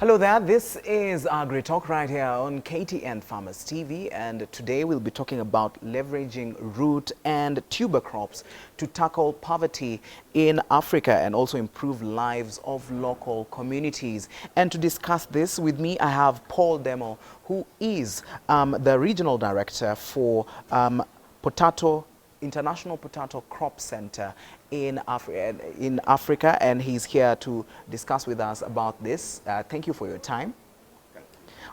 Hello there, this is AgriTalk right here on KTN Farmers TV, and today we'll be talking about leveraging root and tuber crops to tackle poverty in Africa and also improve lives of local communities. And to discuss this with me, I have Paul Demo, who is the Regional Director for International Potato Crop Center in Africa, and he's here to discuss with us about this. Thank you for your time.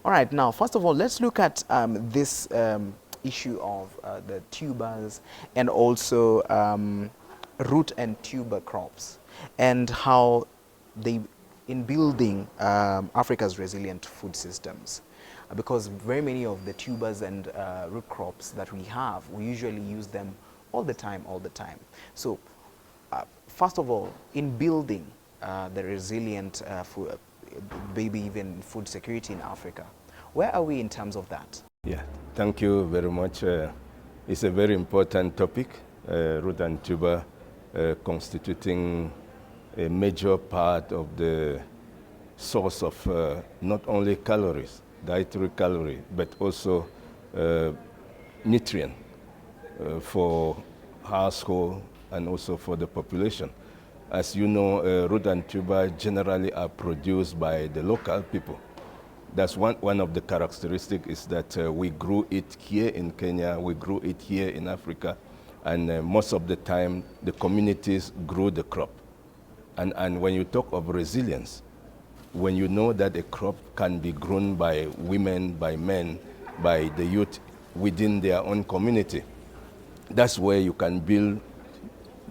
All right, now, first of all, let's look at this issue of the tubers and also root and tuber crops and how they, in building Africa's resilient food systems. Because very many of the tubers and root crops that we have, we usually use them all the time. So, first of all, in building the resilient food, maybe even food security in Africa, where are we in terms of that? Yeah, thank you very much. It's a very important topic, root and tuber constituting a major part of the source of not only calories, dietary calorie, but also nutrient for household and also for the population. As you know, root and tuber generally are produced by the local people. That's one of the characteristics is that we grew it here in Kenya, we grew it here in Africa, and most of the time the communities grew the crop. And when you talk of resilience, when you know that a crop can be grown by women, by men, by the youth within their own community, that's where you can build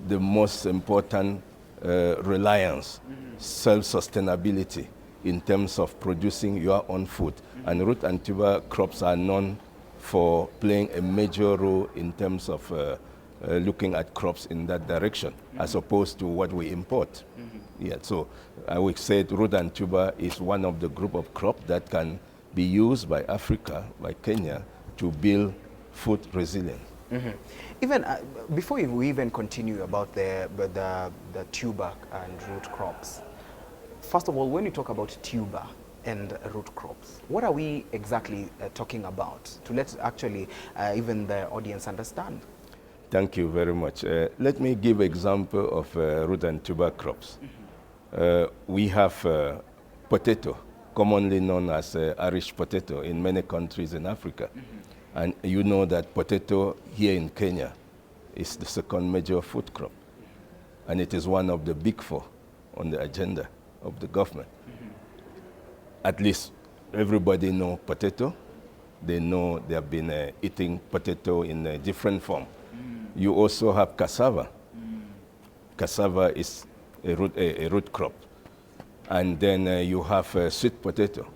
the most important reliance, self-sustainability in terms of producing your own food. And root and tuber crops are known for playing a major role in terms of looking at crops in that direction, as opposed to what we import. Yeah, so I would say root and tuber is one of the group of crops that can be used by Africa, by Kenya, to build food resilience. Even before we even continue about the tuber and root crops, first of all, when you talk about tuber and root crops, what are we exactly talking about, to let actually even the audience understand? Thank you very much. Let me give example of root and tuber crops. We have potato, commonly known as Irish potato in many countries in Africa. And you know that potato here in Kenya is the second major food crop. And it is one of the big four on the agenda of the government. At least everybody know potato. They know they have been eating potato in a different form. You also have cassava. Cassava is a root crop. And then you have sweet potato.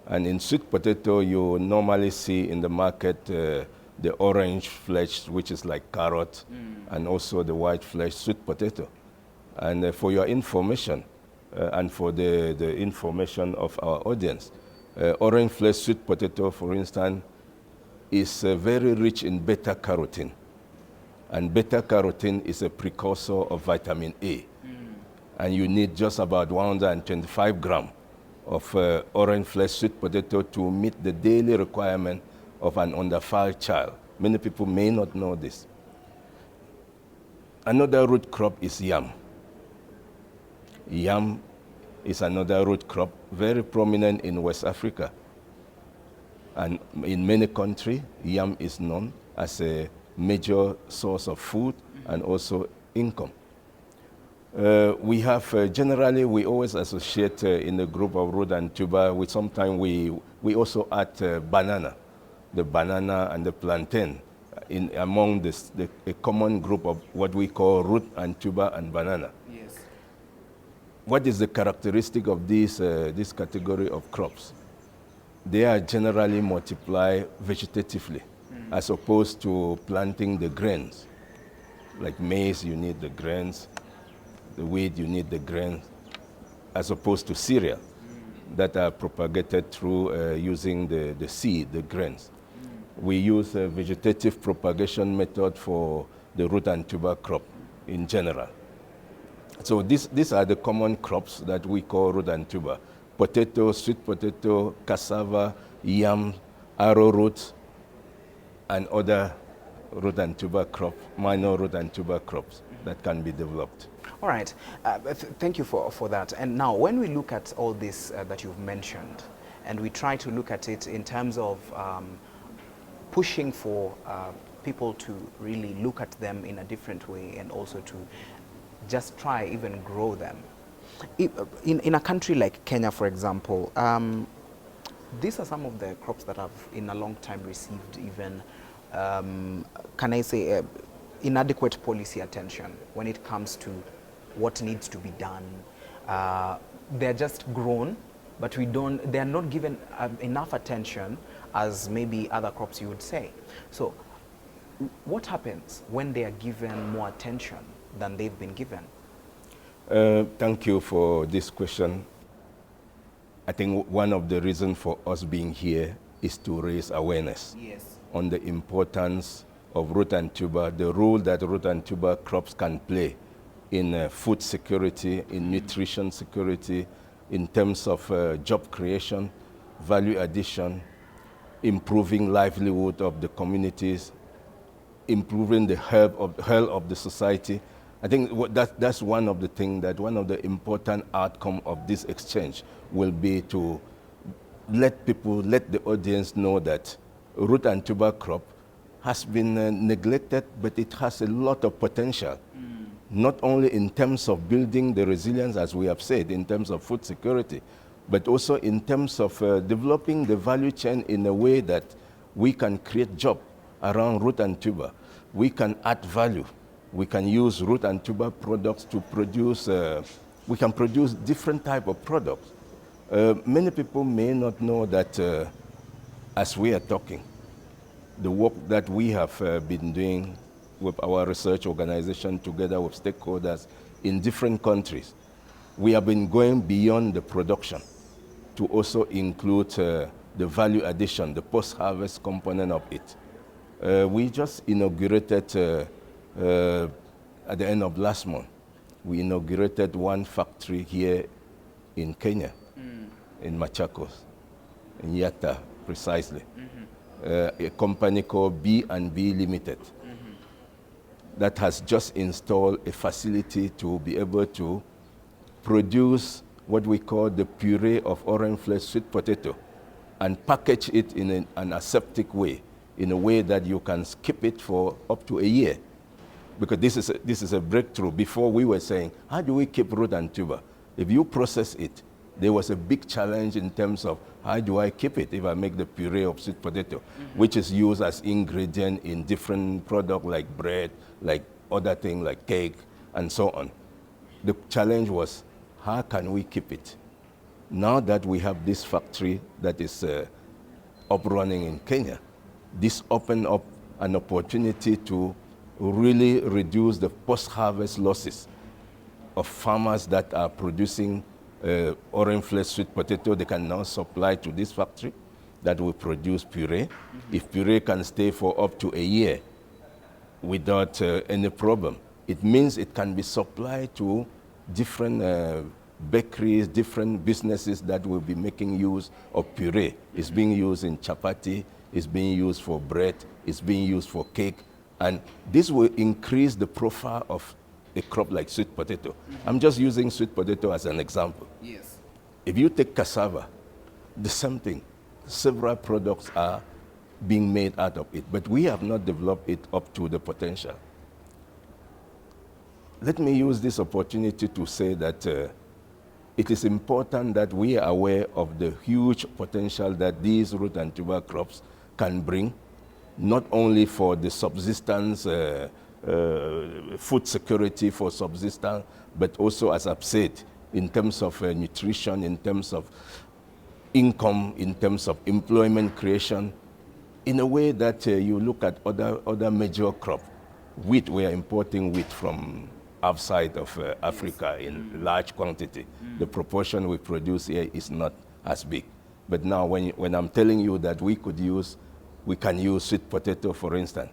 And in sweet potato, you normally see in the market the orange flesh, which is like carrot, and also the white flesh sweet potato. And for your information, and for the information of our audience, orange flesh sweet potato, for instance, is very rich in beta-carotene. And beta-carotene is a precursor of vitamin A. And you need just about 125 grams of orange flesh sweet potato to meet the daily requirement of an under 5 child. Many people may not know this. Another root crop is yam. Yam is another root crop very prominent in West Africa. And in many countries, yam is known as a major source of food and also income. We have, generally, we always associate in the group of root and tuber, sometimes we also add banana, the banana and the plantain, among a common group of what we call root and tuber and banana. Yes. What is the characteristic of this category of crops? They are generally multiplied vegetatively, as opposed to planting the grains. Like maize, you need the grains. The wheat, you need the grains, as opposed to cereal that are propagated through using the seed, the grains. We use a vegetative propagation method for the root and tuber crop in general. So these are the common crops that we call root and tuber. potato, sweet potato, cassava, yam, arrowroot, and other root and tuber crops, minor root and tuber crops that can be developed. All right. Thank you for that. And now, when we look at all this that you've mentioned, and we try to look at it in terms of pushing for people to really look at them in a different way, and also to just try even grow them. In a country like Kenya, for example, these are some of the crops that have in a long time received even, can I say, inadequate policy attention when it comes to what needs to be done. They're just grown, but they are not given enough attention as maybe other crops you would say. So what happens when they are given more attention than they've been given? Thank you for this question. I think one of the reasons for us being here is to raise awareness on the importance of root and tuber, the role that root and tuber crops can play in food security, in nutrition security, in terms of job creation, value addition, improving livelihood of the communities, improving the health of the society. I think that's one of the things, that one of the important outcome of this exchange will be to let the audience know that root and tuber crop has been neglected, but it has a lot of potential. Not only in terms of building the resilience, as we have said, in terms of food security, but also in terms of developing the value chain in a way that we can create jobs around root and tuber. We can add value. We can use root and tuber products to produce, we can produce different type of products. Many people may not know that as we are talking, the work that we have been doing with our research organization together with stakeholders in different countries, we have been going beyond the production to also include the value addition, the post-harvest component of it. We just inaugurated, at the end of last month, we inaugurated one factory here in Kenya, in Machakos, in Yatta, precisely. A company called B&B Limited that has just installed a facility to be able to produce what we call the puree of orange flesh sweet potato and package it in an aseptic way, in a way that you can keep it for up to a year. Because this is a breakthrough. Before we were saying, how do we keep root and tuber? If you process it, there was a big challenge in terms of how do I keep it if I make the puree of sweet potato, which is used as ingredient in different products like bread, like other things like cake, and so on. The challenge was, how can we keep it? Now that we have this factory that is up running in Kenya, this opened up an opportunity to really reduce the post-harvest losses of farmers that are producing orange flesh sweet potato. They can now supply to this factory that will produce puree. If puree can stay for up to a year without any problem, it means it can be supplied to different bakeries, different businesses that will be making use of puree. It's being used in chapati, it's being used for bread, it's being used for cake, and this will increase the profile of a crop like sweet potato. I'm just using sweet potato as an example. Yes. If you take cassava, the same thing. Several products are being made out of it, but we have not developed it up to the potential. Let me use this opportunity to say that it is important that we are aware of the huge potential that these root and tuber crops can bring, not only for the subsistence, food security for subsistence, but also, as I've said, in terms of nutrition, in terms of income, in terms of employment creation, in a way that you look at other major crops. Wheat, we are importing wheat from outside of Africa in large quantity. The proportion we produce here is not as big. But now when I'm telling you that we can use sweet potato, for instance,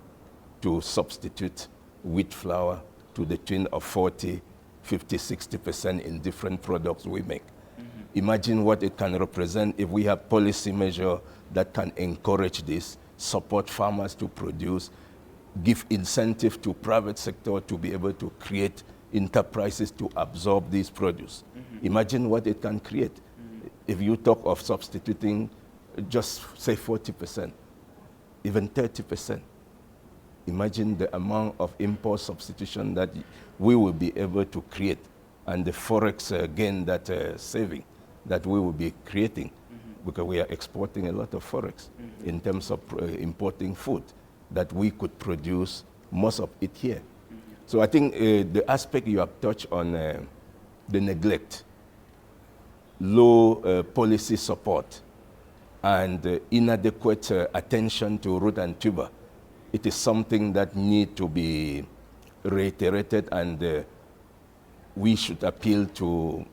to substitute wheat flour to the tune of 40, 50, 60% in different products we make. Imagine what it can represent if we have policy measure that can encourage this, support farmers to produce, give incentive to private sector to be able to create enterprises to absorb this produce. Imagine what it can create. If you talk of substituting just say 40%, even 30%, imagine the amount of import substitution that we will be able to create and the forex gain that saving that we will be creating because we are exporting a lot of forex in terms of importing food that we could produce most of it here. So I think the aspect you have touched on, the neglect, low policy support, and inadequate attention to root and tuber, it is something that need to be reiterated, and we should appeal to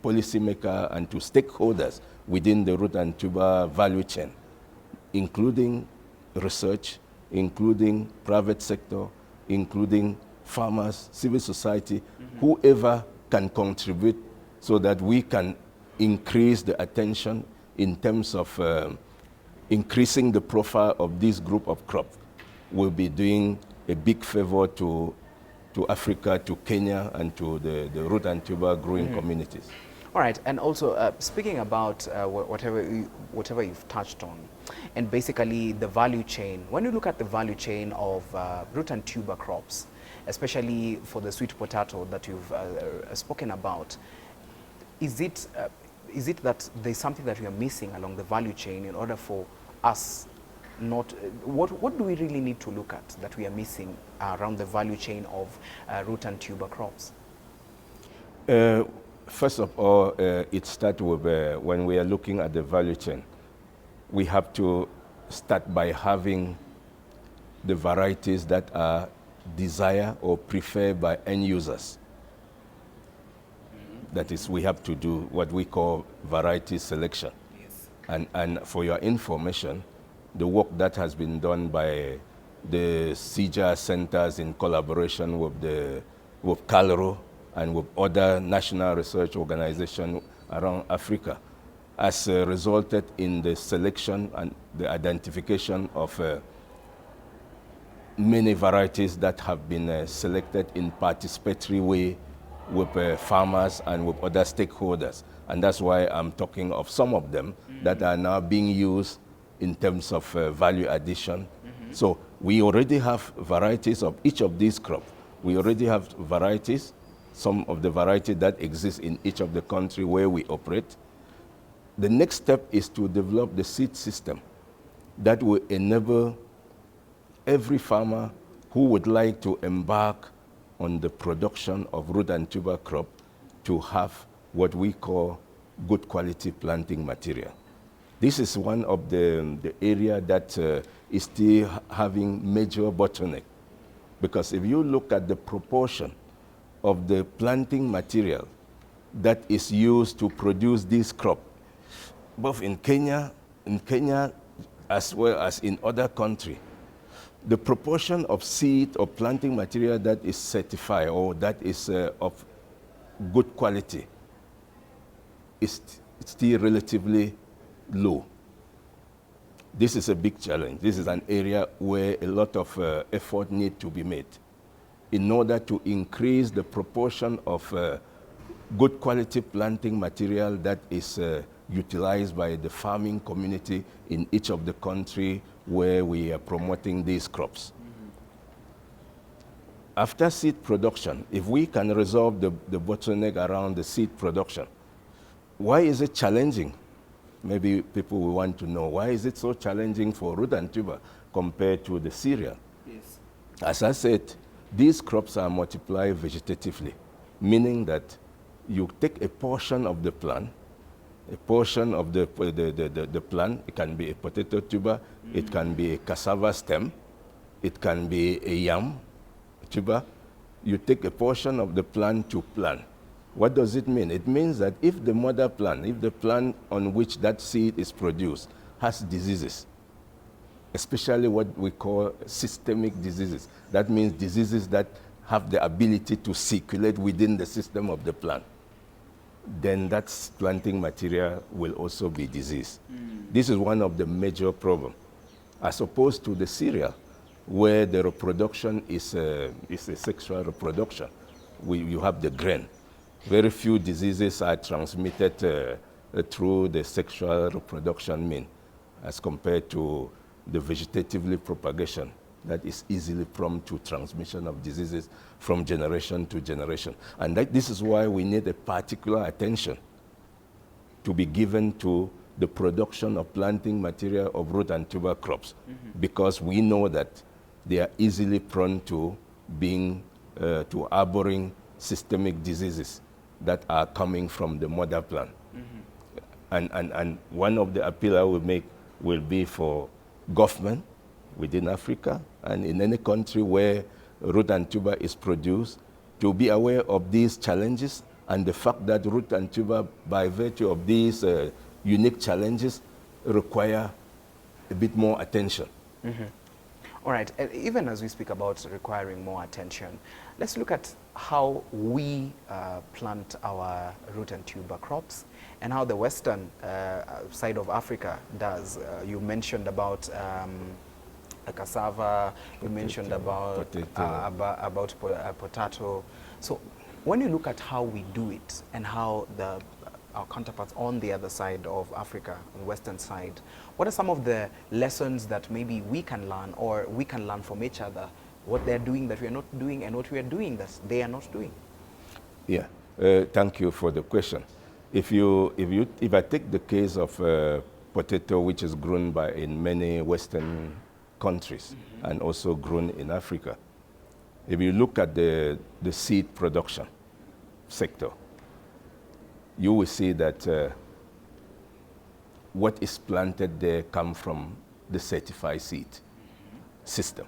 policymakers and to stakeholders within the root and tuber value chain, including research, including private sector, including farmers, civil society, whoever can contribute so that we can increase the attention in terms of increasing the profile of this group of crops. Will be doing a big favor to Africa, to Kenya, and to the root and tuber growing communities. All right, and also speaking about whatever you've touched on, and basically the value chain. When you look at the value chain of root and tuber crops, especially for the sweet potato that you've spoken about, is it that there's something that we are missing along the value chain in order for us not, what do we really need to look at that we are missing around the value chain of root and tuber crops? First of all, it starts with when we are looking at the value chain, we have to start by having the varieties that are desired or preferred by end users. That is, we have to do what we call variety selection. Yes. And for your information, the work that has been done by the CIJA centers in collaboration with CALRO and with other national research organizations around Africa has resulted in the selection and the identification of many varieties that have been selected in participatory way with farmers and with other stakeholders. And that's why I'm talking of some of them that are now being used in terms of value addition. So we already have varieties of each of these crops. We already have varieties, some of the varieties that exist in each of the country where we operate. The next step is to develop the seed system that will enable every farmer who would like to embark on the production of root and tuber crop to have what we call good quality planting material. This is one of the area that is still having major bottleneck, because if you look at the proportion of the planting material that is used to produce this crop, both in Kenya as well as in other countries, the proportion of seed or planting material that is certified or that is of good quality is still relatively low. This is a big challenge. This is an area where a lot of effort needs to be made in order to increase the proportion of good quality planting material that is utilized by the farming community in each of the country where we are promoting these crops. After seed production, if we can resolve the bottleneck around the seed production, why is it challenging? Maybe people will want to know, why is it so challenging for root and tuber compared to the cereal? Yes. As I said, these crops are multiplied vegetatively, meaning that you take a portion of the plant, a portion of the plant. It can be a potato tuber, it can be a cassava stem, it can be a yam tuber. You take a portion of the plant to plant. What does it mean? It means that if the mother plant, if the plant on which that seed is produced has diseases, especially what we call systemic diseases, that means diseases that have the ability to circulate within the system of the plant. then that planting material will also be diseased. This is one of the major problems, as opposed to the cereal, where the reproduction is a sexual reproduction. You have the grain. Very few diseases are transmitted through the sexual reproduction mean, as compared to the vegetatively propagation that is easily prone to transmission of diseases from generation to generation. And this is why we need a particular attention to be given to the production of planting material of root and tuber crops, because we know that they are easily prone to being, to harboring systemic diseases that are coming from the mother plant. And one of the appeal I will make will be for government within Africa and in any country where root and tuber is produced to be aware of these challenges and the fact that root and tuber, by virtue of these unique challenges, require a bit more attention. All right, even as we speak about requiring more attention, let's look at how we plant our root and tuber crops and how the western side of Africa does. You mentioned about cassava, you mentioned about potato. So when you look at how we do it and how our counterparts on the other side of Africa, on the western side, what are some of the lessons that maybe we can learn, or we can learn from each other, what they're doing that we are not doing and what we are doing that they are not doing? Yeah, thank you for the question. If I take the case of potato, which is grown in many Western countries and also grown in Africa, if you look at the seed production sector, you will see that what is planted there comes from the certified seed system.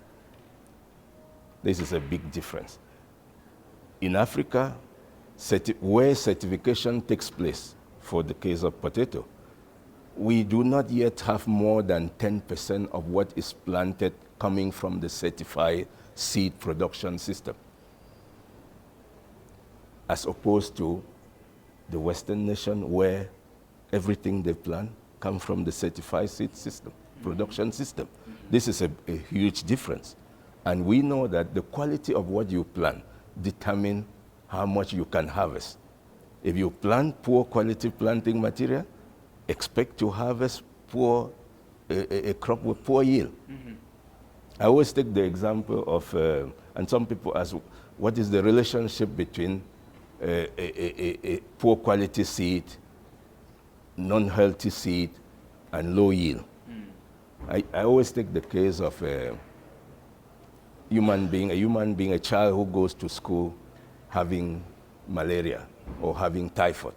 This is a big difference. In Africa, where certification takes place for the case of potato, we do not yet have more than 10% of what is planted coming from the certified seed production system, as opposed to the Western nation, where everything they plant comes from the certified seed system, production system. This is a huge difference. And we know that the quality of what you plant determines how much you can harvest. If you plant poor quality planting material, expect to harvest a crop with poor yield. I always take the example of, and some people ask, what is the relationship between a poor quality seed, non-healthy seed, and low yield? I always take the case of a human being, a child who goes to school having malaria or having typhoid.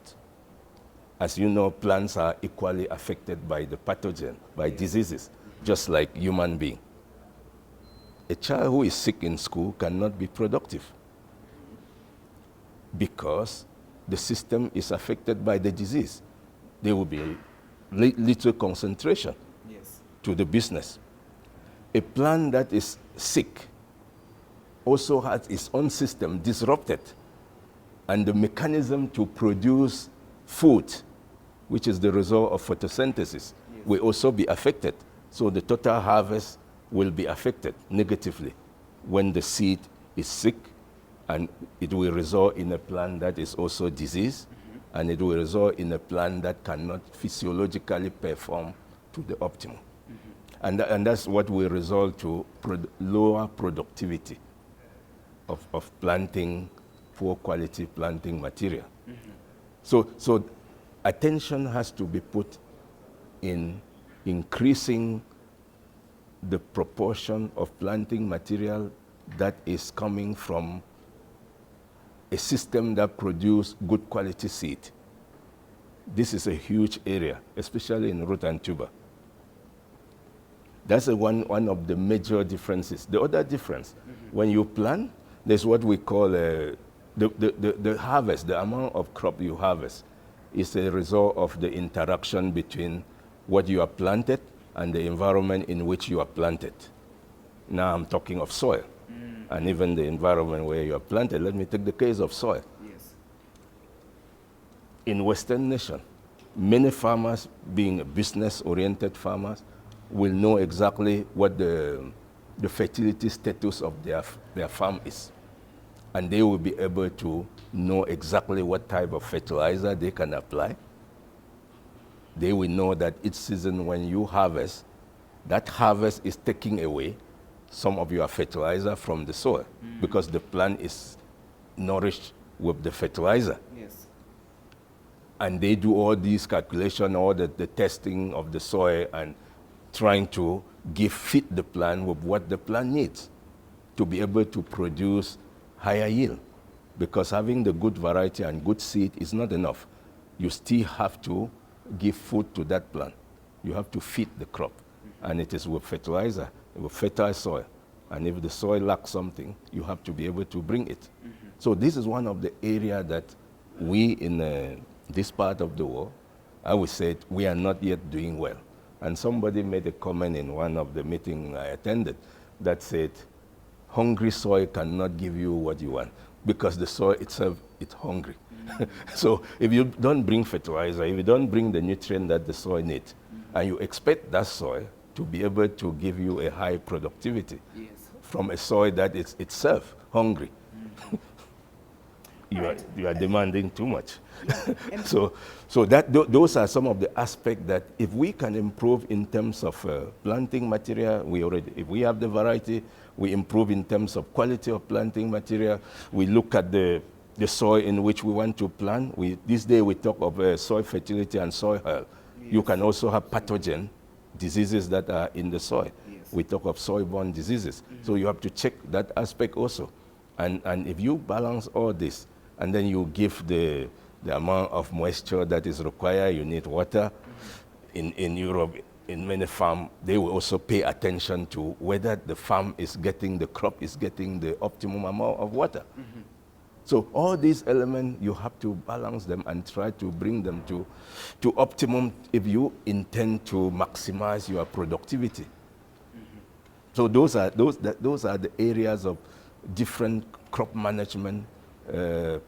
As you know, plants are equally affected by the pathogen, by diseases, just like human being. A child who is sick in school cannot be productive because the system is affected by the disease. There will be little concentration to the business. A plant that is sick also has its own system disrupted, and the mechanism to produce food, which is the result of photosynthesis, will also be affected. So the total harvest will be affected negatively when the seed is sick, and it will result in a plant that is also diseased, and it will result in a plant that cannot physiologically perform to the optimum. And that's what will result to lower productivity of planting, poor quality planting material. So attention has to be put in increasing the proportion of planting material that is coming from a system that produces good quality seed. This is a huge area, especially in root and tuber. That's one of the major differences. The other difference, when you plant, there's what we call the harvest, the amount of crop you harvest is a result of the interaction between what you have planted and the environment in which you are planted. Now I'm talking of soil, and even the environment where you are planted. Let me take the case of soil. Yes. in Western nation, many farmers, being business-oriented farmers, will know exactly what the fertility status of their farm is. And they will be able to know exactly what type of fertilizer they can apply. They will know that each season when you harvest, that harvest is taking away some of your fertilizer from the soil because the plant is nourished with the fertilizer. Yes. And they do all these calculations, all the testing of the soil and trying to fit the plant with what the plant needs to be able to produce higher yield. Because having the good variety and good seed is not enough. You still have to give food to that plant. You have to feed the crop. And it is with fertilizer, with fertile soil. And if the soil lacks something, you have to be able to bring it. So this is one of the areas that we in this part of the world, I would say we are not yet doing well. And somebody made a comment in one of the meetings I attended that said, hungry soil cannot give you what you want because the soil itself is hungry. So if you don't bring fertilizer, if you don't bring the nutrient that the soil needs, and you expect that soil to be able to give you a high productivity from a soil that is itself hungry, you are demanding too much. So those are some of the aspects that if we can improve in terms of planting material, if we have the variety, we improve in terms of quality of planting material. We look at the soil in which we want to plant. This day we talk of soil fertility and soil health. Yes. You can also have pathogen diseases that are in the soil. Yes. We talk of soil-borne diseases. So you have to check that aspect also. And if you balance all this, and then you give the amount of moisture that is required, you need water. In Europe, in many farms, they will also pay attention to whether the crop is getting the optimum amount of water. So all these elements, you have to balance them and try to bring them to optimum if you intend to maximize your productivity. So those are the areas of different crop management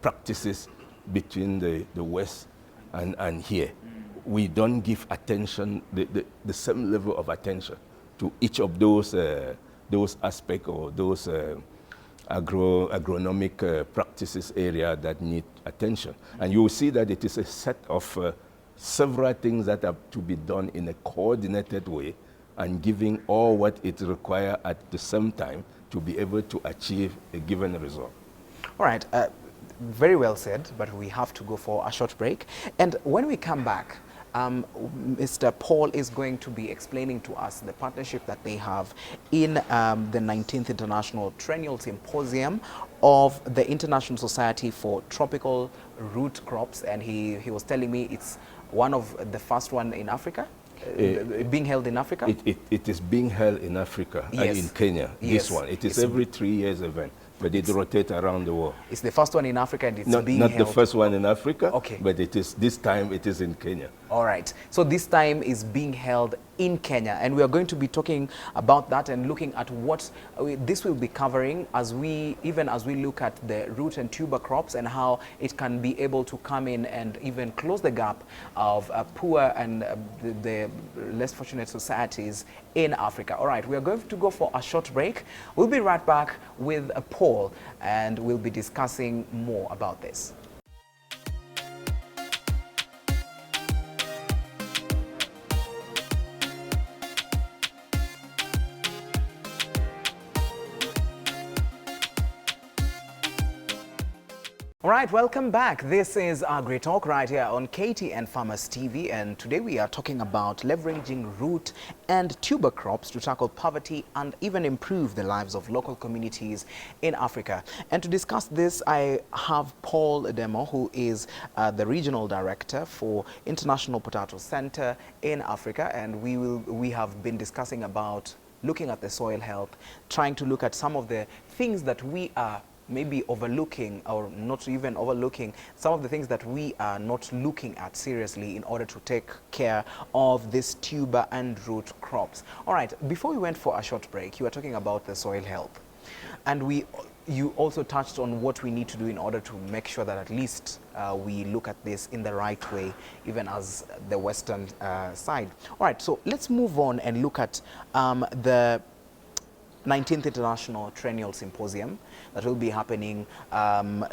practices between the West and here. We don't give attention, the same level of attention to each of those aspects or those agronomic practices area that need attention. And you will see that it is a set of several things that have to be done in a coordinated way and giving all what it requires at the same time to be able to achieve a given result. All right, very well said, but we have to go for a short break. And when we come back, Mr. Paul is going to be explaining to us the partnership that they have in the 19th International Triennial Symposium of the International Society for Tropical Root Crops. And he was telling me it's one of the first one in Africa. Being held in Africa? It is being held in Africa, yes. In Kenya, yes. This one. It is every 3 years event, but it rotates around the world. It's the first one in Africa and it's being held. Not the first one in Africa, okay. But this time it is in Kenya. All right, so this time is being held in Kenya, and we are going to be talking about that and looking at what this will be covering as we look at the root and tuber crops and how it can be able to come in and even close the gap of poor and the less fortunate societies in Africa. All right, we are going to go for a short break. We'll be right back with Paul and we'll be discussing more about this. All right, welcome back. This is AgriTalk right here on KTN Farmers TV, and today we are talking about leveraging root and tuber crops to tackle poverty and even improve the lives of local communities in Africa. And to discuss this, I have Paul Demo, who is the Regional Director for International Potato Center in Africa, and we have been discussing about looking at the soil health, trying to look at some of the things that we are maybe overlooking or not even overlooking, some of the things that we are not looking at seriously in order to take care of this tuber and root crops. All right, before we went for a short break, you were talking about the soil health. And we you also touched on what we need to do in order to make sure that at least we look at this in the right way, even as the Western side. All right, so let's move on and look at the 19th International Triennial Symposium that will be happening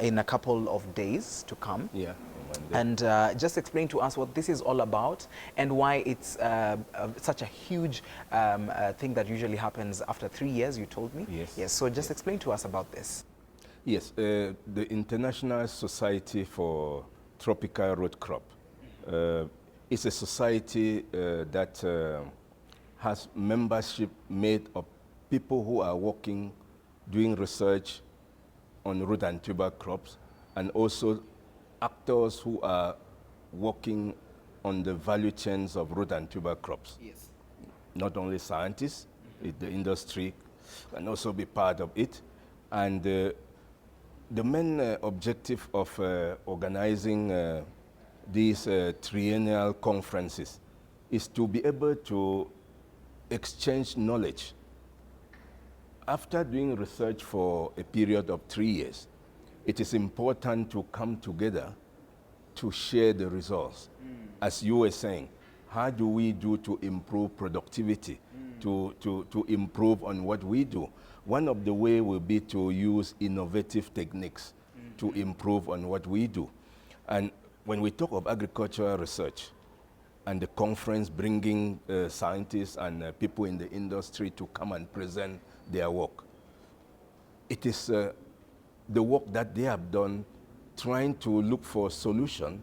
in a couple of days to come. Yeah. And just explain to us what this is all about and why it's such a huge thing that usually happens after 3 years, you told me? Yes. Yes, so just explain to us about this. Yes, the International Society for Tropical Root Crop is a society that has membership made of people who are working, doing research on root and tuber crops, and also actors who are working on the value chains of root and tuber crops. Yes. Not only scientists, the industry can also be part of it. And the main objective of organizing these triennial conferences is to be able to exchange knowledge. After doing research for a period of 3 years, it is important to come together to share the results. As you were saying, how do we do to improve productivity, to improve on what we do? One of the ways will be to use innovative techniques to improve on what we do. And when we talk of agricultural research and the conference bringing scientists and people in the industry to come and present their work, it is the work that they have done trying to look for a solution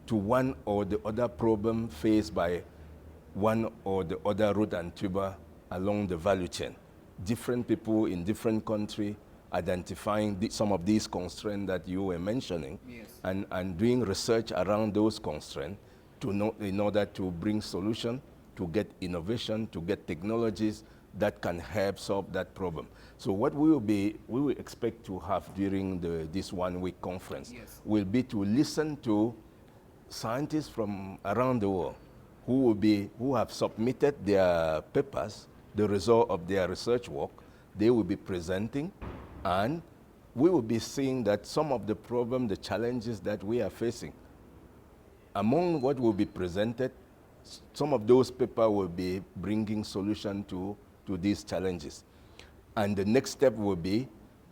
to one or the other problem faced by one or the other root and tuber along the value chain. Different people in different countries identifying some of these constraints that you were mentioning, yes, and doing research around those constraints in order to bring solution, to get innovation, to get technologies that can help solve that problem. So what we will expect to have during this 1 week conference, yes, will be to listen to scientists from around the world who have submitted their papers, the result of their research work. They will be presenting, and we will be seeing that some of the problems, the challenges that we are facing, among what will be presented, some of those papers will be bringing solution to these challenges. And the next step will be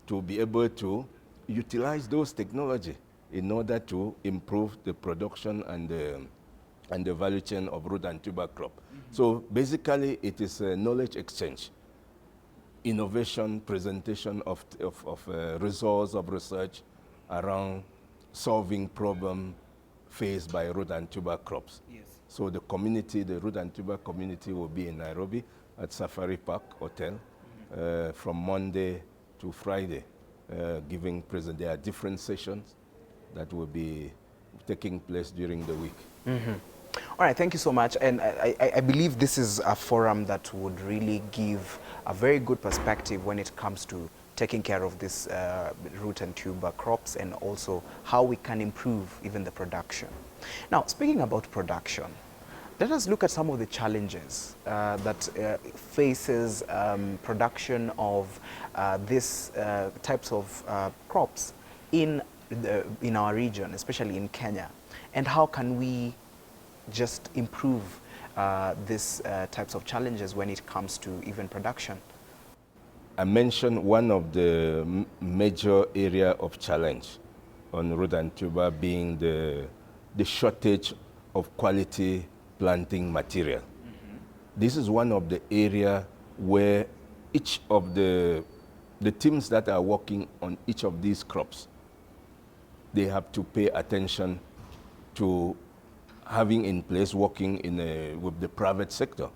to be able to utilize those technology in order to improve the production and the value chain of root and tuber crop. So basically, it is a knowledge exchange, innovation, presentation of results of research around solving problem faced by root and tuber crops. yes. So the community, the root and tuber community, will be in Nairobi at Safari Park Hotel from Monday to Friday, giving present. There are different sessions that will be taking place during the week. All right, thank you so much. And I believe this is a forum that would really give a very good perspective when it comes to taking care of this root and tuber crops, and also how we can improve even the production. Now, speaking about production, let us look at some of the challenges that faces production of these types of crops in our region, especially in Kenya, and how can we just improve these types of challenges when it comes to even production. I mentioned one of the major area of challenge on root and tuber being the shortage of quality planting material. This is one of the area where each of the teams that are working on each of these crops, they have to pay attention to having in place working with the private sector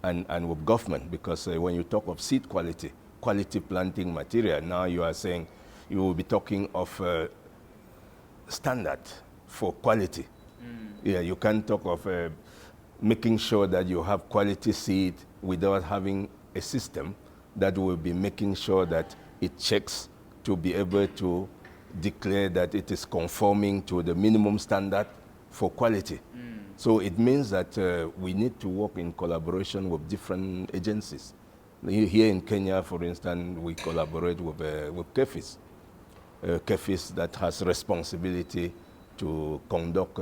and with government, because when you talk of seed quality planting material, now you are saying you will be talking of standard for quality. Yeah, you can't talk of making sure that you have quality seed without having a system that will be making sure that it checks to be able to declare that it is conforming to the minimum standard for quality. So it means that we need to work in collaboration with different agencies Here in Kenya, for instance, we collaborate with KEFIS. KEFIS that has responsibility to conduct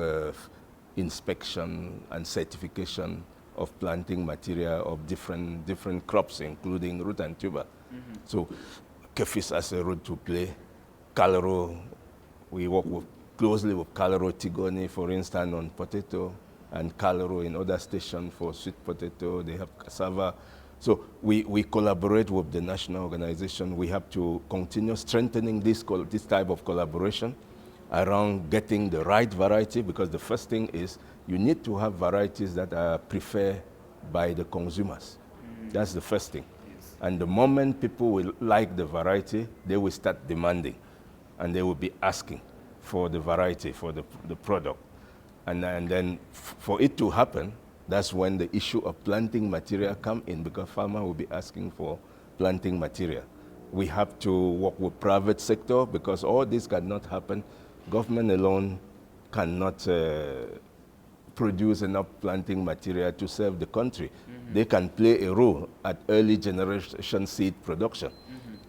inspection and certification of planting material of different crops, including root and tuber. So KEFIS has a role to play. Calero, we work closely with Calero Tigoni, for instance, on potato, and Calero in other stations for sweet potato. They have cassava. So we collaborate with the national organization. We have to continue strengthening this type of collaboration around getting the right variety, because the first thing is you need to have varieties that are preferred by the consumers. That's the first thing. Yes. And the moment people will like the variety, they will start demanding, and they will be asking for the variety, for the product. And then for it to happen, that's when the issue of planting material come in, because farmer will be asking for planting material. We have to work with private sector, because all this cannot happen. Government alone cannot produce enough planting material to serve the country. They can play a role at early generation seed production,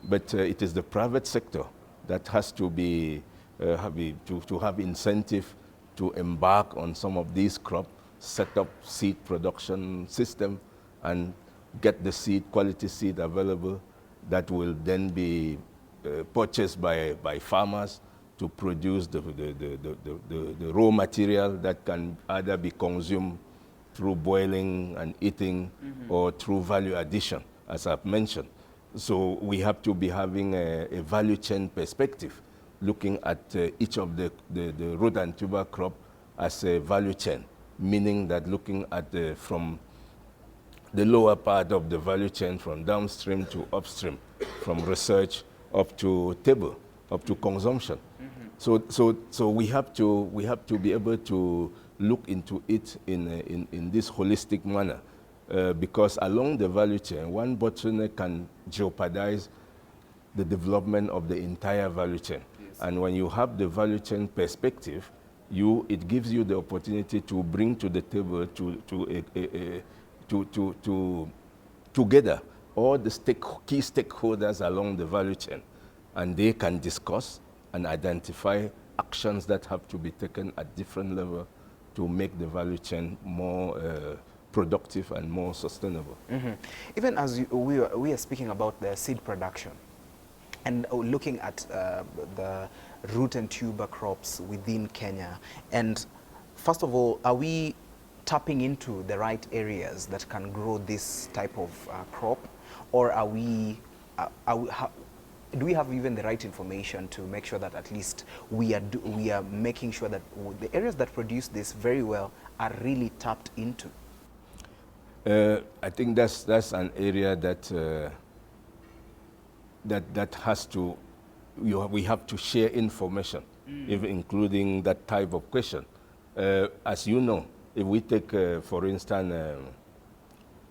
but it is the private sector that has to be to have incentive to embark on some of these crops, set up seed production system, and get the quality seed available that will then be purchased by farmers to produce the raw material that can either be consumed through boiling and eating or through value addition, as I've mentioned. So we have to be having a value chain perspective, looking at each of the root and tuber crop as a value chain, meaning that looking at from the lower part of the value chain, from downstream to upstream, from research up to table, up to consumption. So we have to be able to look into it in this holistic manner, because along the value chain, one bottleneck can jeopardize the development of the entire value chain. Yes. And when you have the value chain perspective, it gives you the opportunity to bring to the table together all the key stakeholders along the value chain, and they can discuss and identify actions that have to be taken at different levels to make the value chain more productive and more sustainable. Even as we are speaking about the seed production and looking at the root and tuber crops within Kenya, and first of all, are we tapping into the right areas that can grow this type of crop, or do we have even the right information to make sure that at least we are making sure that the areas that produce this very well are really tapped into? I think that's an area that that has to, we have to share information, even including that type of question. As you know, if we take, for instance,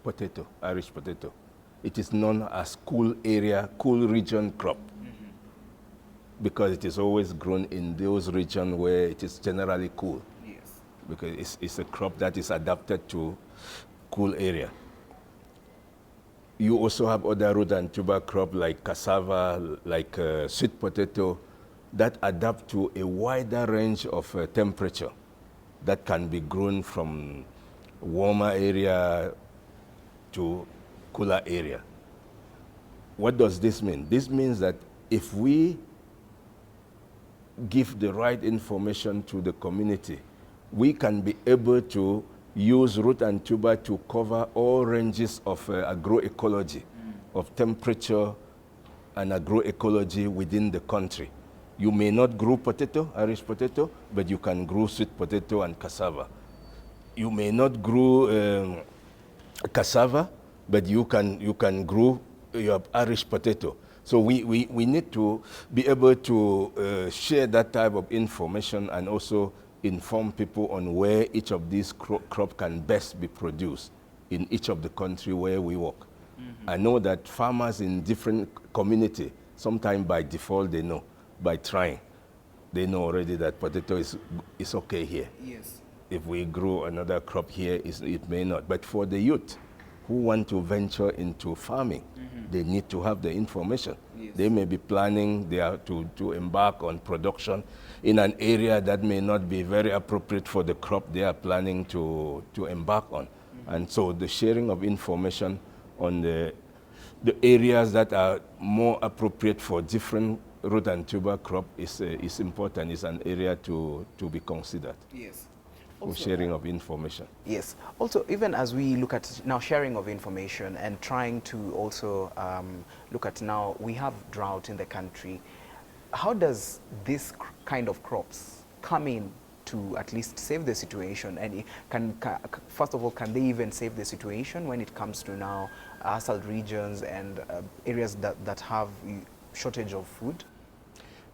potato, Irish potato, it is known as cool area, cool region crop, because it is always grown in those regions where it is generally cool. Yes. Because it's a crop that is adapted to cool area. You also have other root and tuber crop like cassava, like sweet potato, that adapt to a wider range of temperature that can be grown from warmer area to cooler area. What does this mean? This means that if we give the right information to the community, we can be able to use root and tuber to cover all ranges of agroecology, of temperature and agroecology within the country. You may not grow potato, Irish potato, but you can grow sweet potato and cassava. You may not grow cassava, but you can grow your Irish potato. So we need to be able to share that type of information and also inform people on where each of these crop can best be produced in each of the country where we work. I know that farmers in different community, sometimes by default they know, by trying, they know already that potato is okay here. Yes. If we grow another crop here, it may not. But for the youth who want to venture into farming, they need to have the information. Yes. They may be planning to embark on production in an area that may not be very appropriate for the crop they are planning to embark on. And so the sharing of information on the areas that are more appropriate for different root and tuber crop is important, is an area to be considered. Yes. For sharing of information. Yes. Also, even as we look at now sharing of information and trying to also look at now, we have drought in the country. How does this kind of crops come in to at least save the situation? And first of all, can they even save the situation when it comes to now ASAL regions and areas that have shortage of food?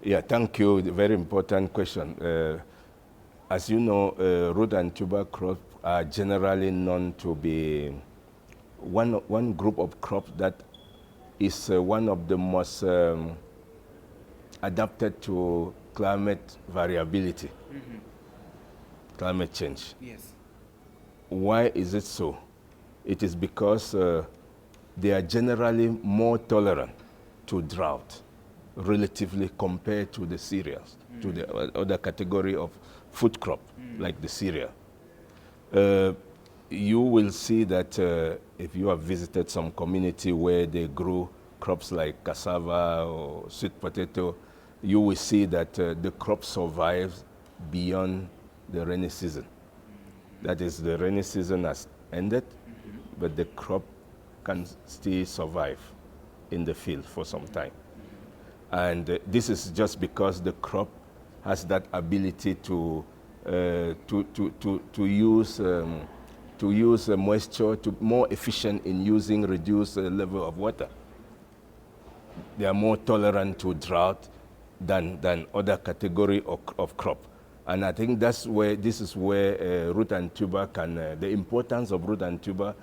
Yeah, thank you. Very important question. As you know, root and tuber crops are generally known to be one group of crops that is one of the most adapted to climate variability, climate change. Yes. Why is it so? It is because they are generally more tolerant to drought relatively compared to the cereals, to the other category of food crop, like the cereal. You will see that if you have visited some community where they grew crops like cassava or sweet potato, you will see that the crop survives beyond the rainy season. That is, the rainy season has ended, but the crop can still survive in the field for some time. And this is just because the crop has that ability to use moisture, to more efficient in using reduced level of water. They are more tolerant to drought than other category of crop. And I think this is where root and tuber the importance of root and tuber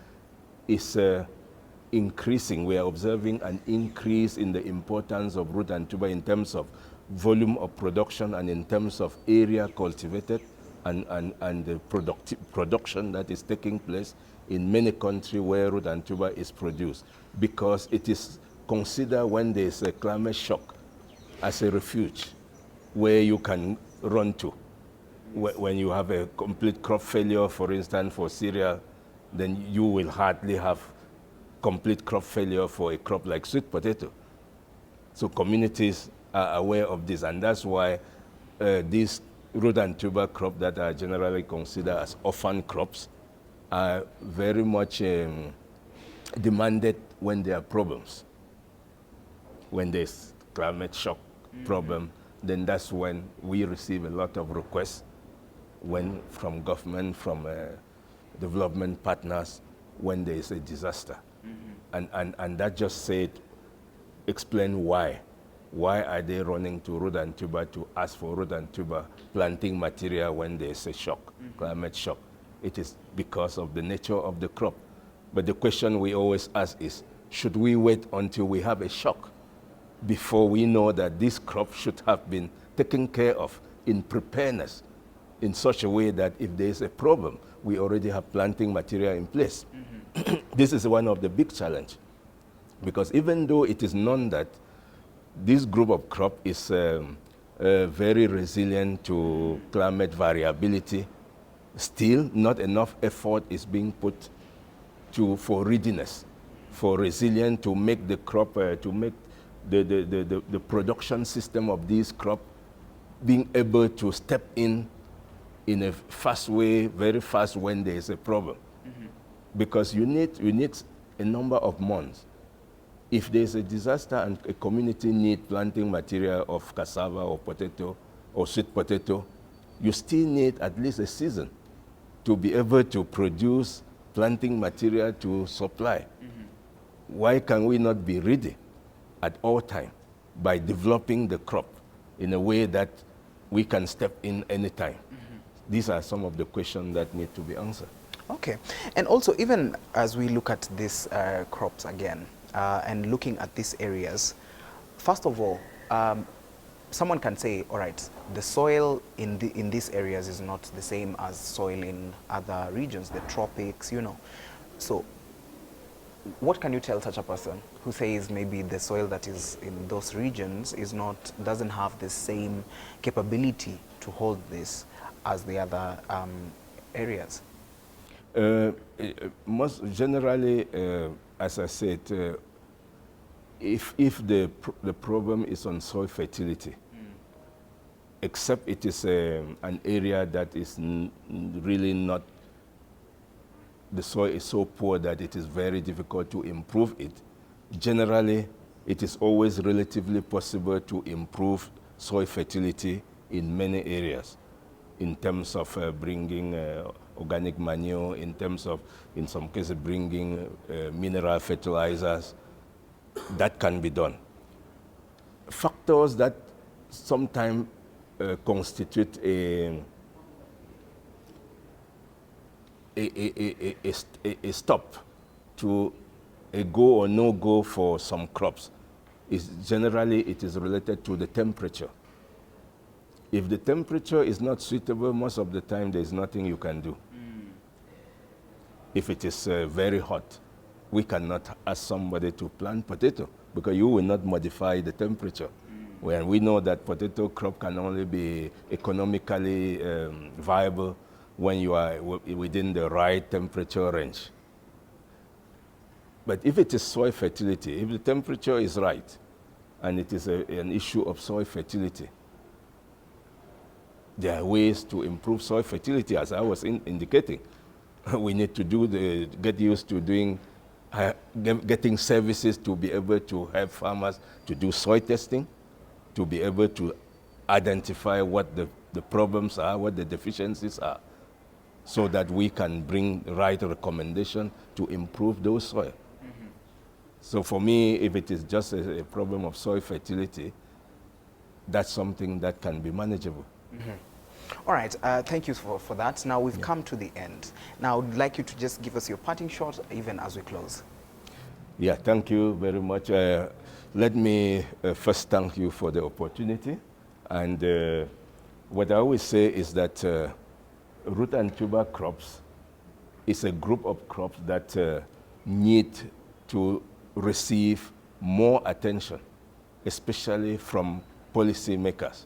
is increasing. We are observing an increase in the importance of root and tuber in terms of volume of production and in terms of area cultivated and the production that is taking place in many countries where root and tuber is produced, because it is considered, when there is a climate shock, as a refuge where you can run to. When you have a complete crop failure, for instance, for cereal, then you will hardly have complete crop failure for a crop like sweet potato. So communities are aware of this, and that's why these root and tuber crops that are generally considered as orphan crops are very much demanded when there are problems. When there's climate shock problem, then that's when we receive a lot of requests from government, from development partners, when there is a disaster. And that just explain why. Why are they running to root and tuber to ask for root and tuber planting material when there is a shock, climate shock? It is because of the nature of the crop. But the question we always ask is, should we wait until we have a shock before we know that this crop should have been taken care of in preparedness in such a way that if there is a problem, we already have planting material in place? This is one of the big challenges, because even though it is known that this group of crop is very resilient to climate variability, still not enough effort is being put for readiness, for resilience, to make the crop, to make the production system of this crop being able to step in a fast way, very fast when there is a problem. Because you need a number of months. If there is a disaster and a community need planting material of cassava or potato or sweet potato, you still need at least a season to be able to produce planting material to supply. Why can we not be ready at all time by developing the crop in a way that we can step in anytime? These are some of the questions that need to be answered. Okay. And also, even as we look at these crops again, and looking at these areas, first of all, someone can say, all right, the soil in these areas is not the same as soil in other regions, the tropics, you know. So what can you tell such a person who says maybe the soil that is in those regions doesn't have the same capability to hold this as the other areas? Most generally, as I said, if the problem is on soil fertility, except it is an area that is really not, the soil is so poor that it is very difficult to improve it. Generally, it is always relatively possible to improve soil fertility in many areas, in terms of bringing organic manure, in terms of, in some cases, bringing mineral fertilizers. That can be done. Factors that sometimes constitute a stop to a go or no go for some crops is generally it is related to the temperature. If the temperature is not suitable, most of the time there is nothing you can do. If it is very hot, we cannot ask somebody to plant potato because you will not modify the temperature. When we know that potato crop can only be economically viable when you are within the right temperature range. But if it is soil fertility, if the temperature is right, and it is an issue of soil fertility, there are ways to improve soil fertility, as I was indicating. We need to get used to getting services to be able to help farmers to do soil testing, to be able to identify what the problems are, what the deficiencies are, so that we can bring the right recommendation to improve those soil. So for me, if it is just a problem of soil fertility, that's something that can be manageable. All right, thank you for that. Now we've come to the end. Now I'd like you to just give us your parting shot even as we close. Yeah, thank you very much. Let me first thank you for the opportunity. And what I always say is that root and tuber crops is a group of crops that need to receive more attention, especially from policymakers,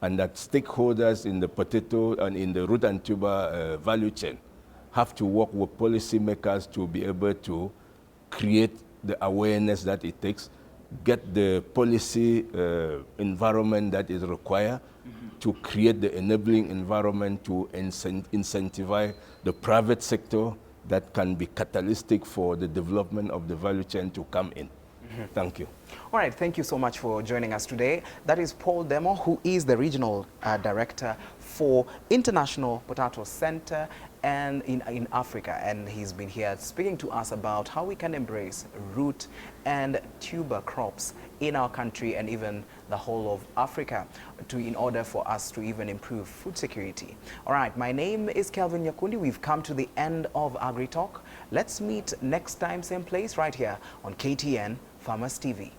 and that stakeholders in the potato and in the root and tuber value chain have to work with policymakers to be able to create the awareness that it takes, get the policy environment that is required to create the enabling environment to incentivize the private sector that can be catalytic for the development of the value chain to come in. Thank you. All right, thank you so much for joining us today. That is Paul Demo, who is the Regional Director for International Potato Center and in Africa. And he's been here speaking to us about how we can embrace root and tuber crops in our country and even the whole of Africa in order for us to even improve food security. All right, my name is Kelvin Nyakundi. We've come to the end of AgriTalk. Let's meet next time, same place, right here on KTN Farmers TV.